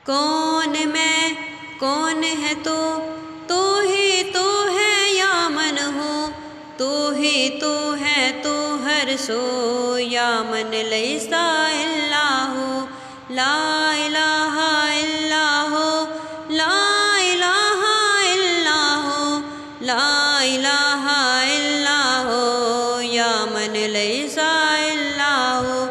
کون میں کون ہے تو ہی تو ہے یا من ہو، تو ہی تو ہے تو ہر سو یا من لیسا الا ہو، لا الہ الا ہو، لا الہ الا ہو، لا الہ الا ہو یا من لیسا الا ہو۔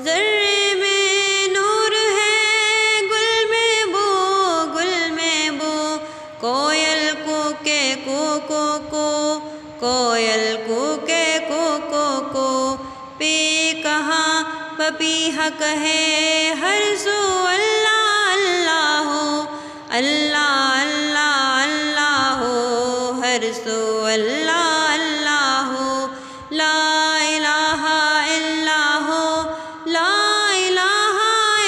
ذرے میں نور ہے، گل میں بو، گل میں بو، کوئل کو کے کو، کوئل کو کے کو، پی کہاں پپیہا کہے ہر سو اللہ اللہ ہو، اللہ اللہ اللہ ہو، ہر سو اللہ اللہ ہو، لا الہ الا ہو، لا الہ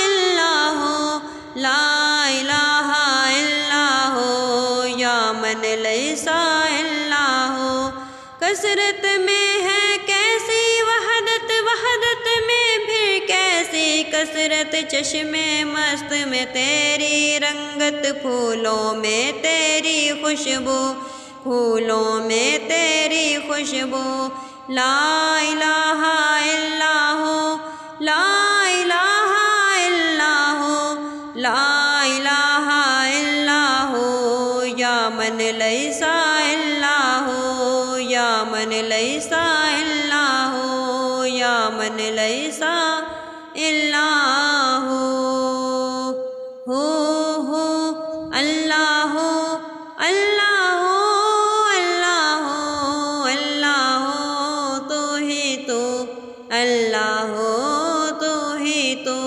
الا ہو، لا الہ الا ہو یا من لیسا الا ہو۔ کثرت میں ہے کیسی وحدت، وحدت میں پھر کیسی کثرت، چشم مست میں تیری رنگت، پھولوں میں تیری خوشبو، پھولوں میں تیری خوشبو، لا الہ الا ہو، لا الہ الا ہو، لا الہ الا ہو یا من لیسا الا ہو، یا من لیسا الا ہو، یا من لیسا الا ہو۔ اللہ ہو، اللہ ہو، اللہ ہو، اللہ ہو، تو ہی تو، اللہ ہو، تو ہی تو۔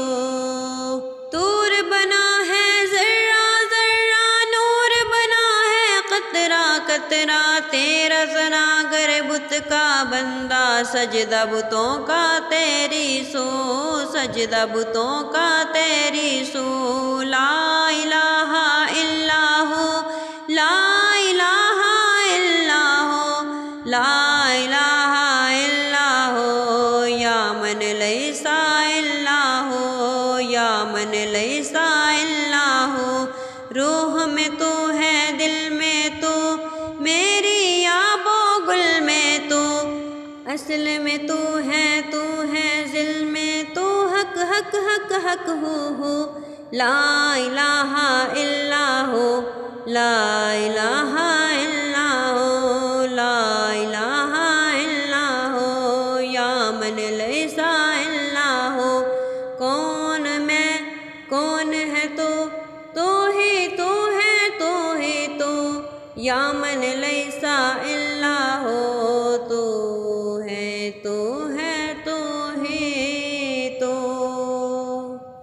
طور بنا ہے ذرہ ذرہ، نور بنا ہے قطرہ قطرہ، تیرا ثنا گر بت کا بندہ، سجدہ بتوں کا تیری سو، سجدہ بتوں کا تیری سو، لا الہ الا ہو، لا الہ الا ہو، لا الہ الا ہو یا من لیسا الا ہو، یا من لیسا الا ہو۔ روح میں تو ہے، دل میں تو، میری آب و گل میں تو، اصل میں تو ہے ذل میں تو، حق حق حق حق ہو، لا الہ الا ہو، لا الہ الا ہو، لا الہ الا ہو یا من لیسا الا ہو۔ کون میں کون ہے تو ہی تو ہے تو ہی تو یا من لیسا الا